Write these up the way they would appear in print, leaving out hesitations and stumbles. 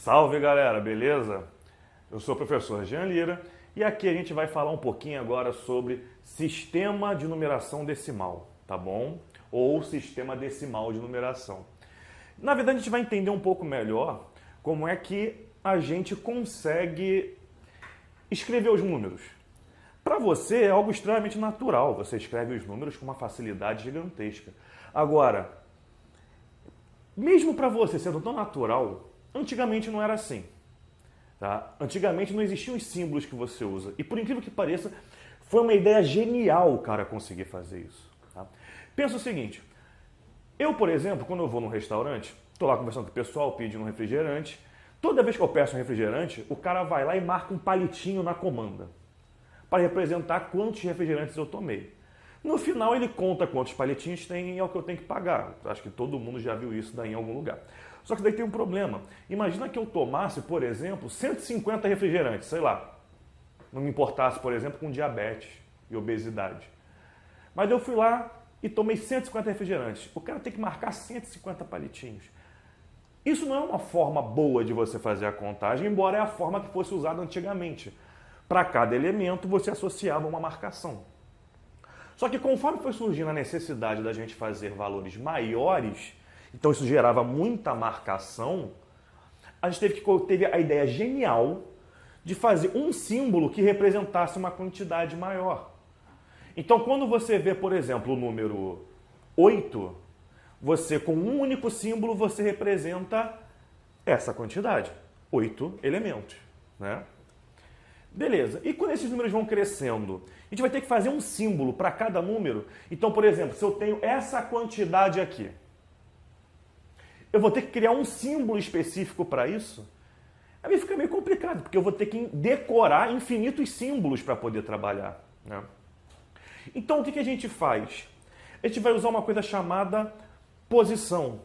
Salve galera, beleza? Eu sou o professor Jean Lira e aqui a gente vai falar um pouquinho agora sobre sistema de numeração decimal, tá bom? Ou sistema decimal de numeração. Na verdade a gente vai entender um pouco melhor como é que a gente consegue escrever os números. Para você é algo extremamente natural, você escreve os números com uma facilidade gigantesca. Agora, mesmo para você sendo tão natural, antigamente não era assim. Tá? Antigamente não existiam os símbolos que você usa. E por incrível que pareça, foi uma ideia genial o cara conseguir fazer isso. Tá? Pensa o seguinte, eu, por exemplo, quando eu vou num restaurante, estou lá conversando com o pessoal, pedindo um refrigerante, toda vez que eu peço um refrigerante, o cara vai lá e marca um palitinho na comanda, para representar quantos refrigerantes eu tomei. No final ele conta quantos palitinhos tem e é o que eu tenho que pagar. Acho que todo mundo já viu isso daí em algum lugar. Só que daí tem um problema. Imagina que eu tomasse, por exemplo, 150 refrigerantes, sei lá. Não me importasse, por exemplo, com diabetes e obesidade. Mas eu fui lá e tomei 150 refrigerantes. O cara tem que marcar 150 palitinhos. Isso não é uma forma boa de você fazer a contagem, embora é a forma que fosse usada antigamente. Para cada elemento você associava uma marcação. Só que conforme foi surgindo a necessidade da gente fazer valores maiores, então isso gerava muita marcação, a gente teve a ideia genial de fazer um símbolo que representasse uma quantidade maior. Então quando você vê, por exemplo, o número 8, você com um único símbolo você representa essa quantidade, 8 elementos, né? Beleza, e quando esses números vão crescendo, a gente vai ter que fazer um símbolo para cada número. Então, por exemplo, se eu tenho essa quantidade aqui, eu vou ter que criar um símbolo específico para isso? Aí fica meio complicado, porque eu vou ter que decorar infinitos símbolos para poder trabalhar, né? Então, o que a gente faz? A gente vai usar uma coisa chamada posição.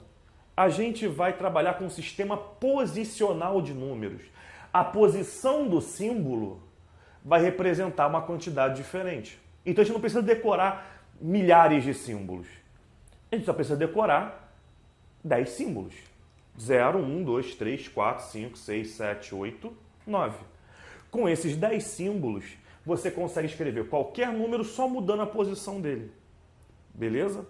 A gente vai trabalhar com um sistema posicional de números. A posição do símbolo vai representar uma quantidade diferente. Então a gente não precisa decorar milhares de símbolos. A gente só precisa decorar 10 símbolos. 0, 1, 2, 3, 4, 5, 6, 7, 8, 9. Com esses 10 símbolos, você consegue escrever qualquer número só mudando a posição dele. Beleza?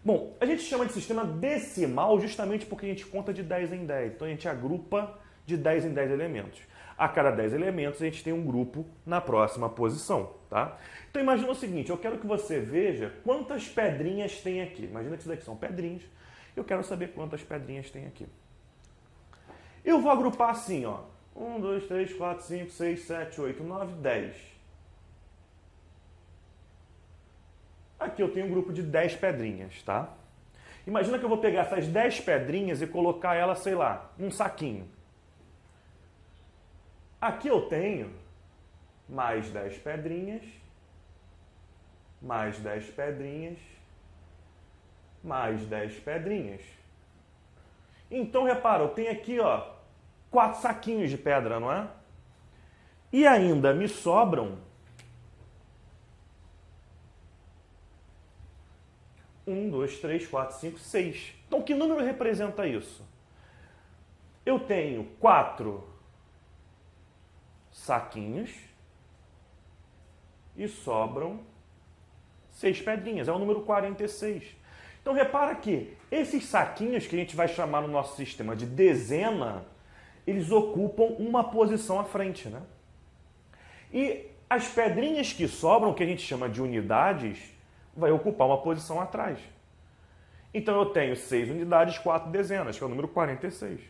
Bom, a gente chama de sistema decimal justamente porque a gente conta de 10 em 10. Então a gente agrupa de 10 em 10 elementos. A cada 10 elementos a gente tem um grupo na próxima posição, tá? Então imagina o seguinte, eu quero que você veja quantas pedrinhas tem aqui. Imagina que isso daqui são pedrinhas. Eu quero saber quantas pedrinhas tem aqui. Eu vou agrupar assim, ó. 1, 2, 3, 4, 5, 6, 7, 8, 9, 10. Aqui eu tenho um grupo de 10 pedrinhas, tá? Imagina que eu vou pegar essas 10 pedrinhas e colocar elas, sei lá, num saquinho. Aqui eu tenho mais 10 pedrinhas, mais 10 pedrinhas, mais 10 pedrinhas. Então, repara, eu tenho aqui, ó, 4 saquinhos de pedra, não é? E ainda me sobram 1, 2, 3, 4, 5, 6. Então, que número representa isso? Eu tenho 4 saquinhos e sobram 6 pedrinhas. É o número 46. Então, repara que esses saquinhos que a gente vai chamar no nosso sistema de dezena, eles ocupam uma posição à frente, né? E as pedrinhas que sobram, que a gente chama de unidades, vai ocupar uma posição atrás. Então, eu tenho 6 unidades, 4 dezenas, que é o número 46.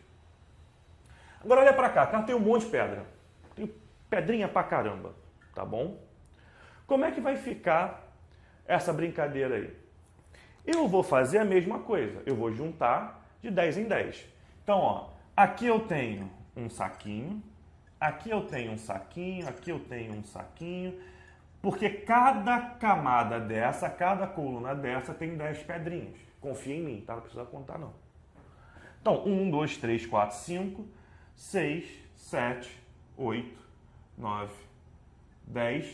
Agora, olha para cá. Cá tem um monte de pedra. Tem pedrinha pra caramba, tá bom? Como é que vai ficar essa brincadeira aí? Eu vou fazer a mesma coisa. Eu vou juntar de 10 em 10. Então, ó, aqui eu tenho um saquinho, aqui eu tenho um saquinho, aqui eu tenho um saquinho, porque cada camada dessa, cada coluna dessa tem 10 pedrinhas. Confia em mim, tá? Não precisa contar, não. Então, 1, 2, 3, 4, 5, 6, 7, 8, 9, 10,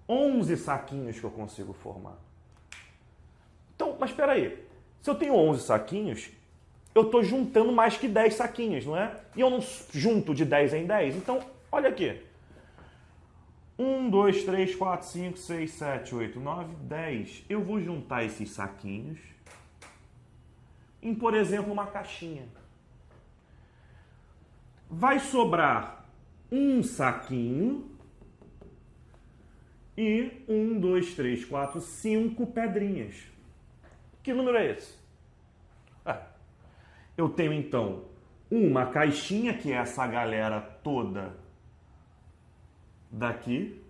11 saquinhos que eu consigo formar. Então, mas espera aí. Se eu tenho 11 saquinhos, eu estou juntando mais que 10 saquinhos, não é? E eu não junto de 10 em 10. Então, olha aqui. 1, 2, 3, 4, 5, 6, 7, 8, 9, 10. Eu vou juntar esses saquinhos em, por exemplo, uma caixinha. Vai sobrar um saquinho e 1, 2, 3, 4, 5 pedrinhas. Que número é esse? Eu tenho, então, uma caixinha, que é essa galera toda daqui.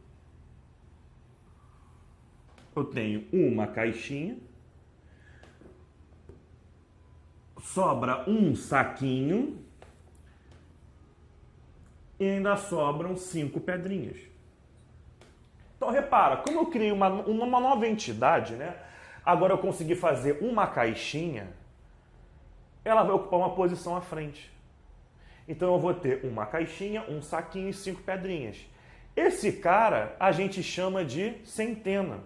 Eu tenho uma caixinha. Sobra um saquinho. E ainda sobram 5 pedrinhas. Então, repara, como eu criei uma nova entidade, né? Agora eu consegui fazer uma caixinha, ela vai ocupar uma posição à frente. Então eu vou ter uma caixinha, um saquinho e 5 pedrinhas. Esse cara a gente chama de centena.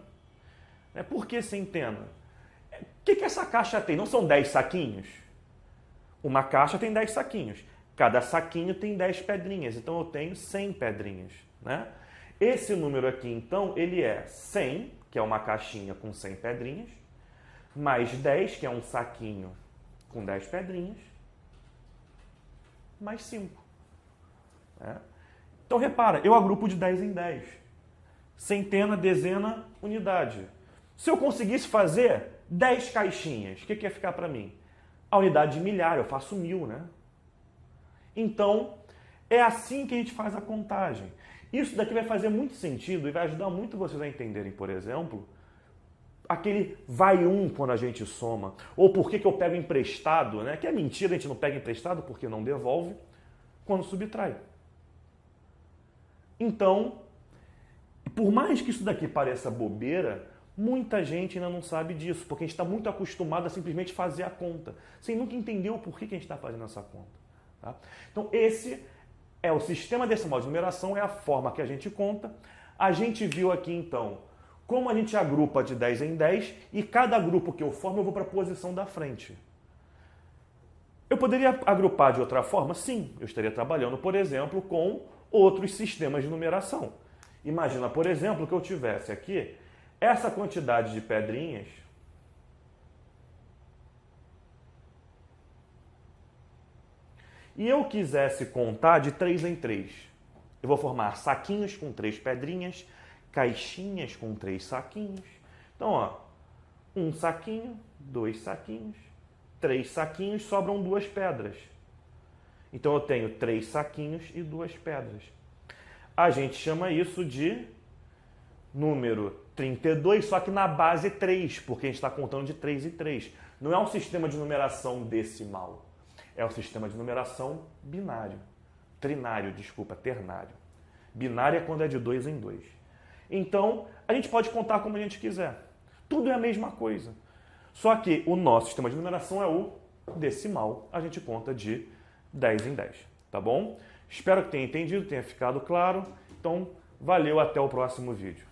Por que centena? O que essa caixa tem? Não são 10 saquinhos? Uma caixa tem 10 saquinhos. Cada saquinho tem 10 pedrinhas. Então eu tenho 100 pedrinhas, né? Esse número aqui, então, ele é 100, que é uma caixinha com 100 pedrinhas, mais 10, que é um saquinho com 10 pedrinhas, mais 5. Então, repara, eu agrupo de 10 em 10. Centena, dezena, unidade. Se eu conseguisse fazer 10 caixinhas, o que ia ficar para mim? A unidade de milhar, eu faço 1000, né? Então, é assim que a gente faz a contagem. Isso daqui vai fazer muito sentido e vai ajudar muito vocês a entenderem, por exemplo, aquele vai quando a gente soma. Ou por que eu pego emprestado, né? Que é mentira, a gente não pega emprestado porque não devolve quando subtrai. Então, por mais que isso daqui pareça bobeira, muita gente ainda não sabe disso, porque a gente está muito acostumado a simplesmente fazer a conta, sem nunca entender o porquê que a gente está fazendo essa conta. Tá? Então, esse é o sistema decimal de numeração, é a forma que a gente conta. A gente viu aqui, então, como a gente agrupa de 10 em 10 e cada grupo que eu formo eu vou para a posição da frente. Eu poderia agrupar de outra forma? Sim, eu estaria trabalhando, por exemplo, com outros sistemas de numeração. Imagina, por exemplo, que eu tivesse aqui essa quantidade de pedrinhas e eu quisesse contar de 3 em 3. Eu vou formar saquinhos com 3 pedrinhas, caixinhas com 3 saquinhos. Então, ó, um saquinho, 2 saquinhos, 3 saquinhos, sobram 2 pedras. Então, eu tenho 3 saquinhos e 2 pedras. A gente chama isso de número 32, só que na base 3, porque a gente está contando de 3 em 3. Não é um sistema de numeração decimal. É um sistema de numeração binário. Trinário, desculpa, ternário. Binário é quando é de 2 em 2. Então, a gente pode contar como a gente quiser. Tudo é a mesma coisa. Só que o nosso sistema de numeração é o decimal. A gente conta de 10 em 10. Tá bom? Espero que tenha entendido, tenha ficado claro. Então, valeu, até o próximo vídeo.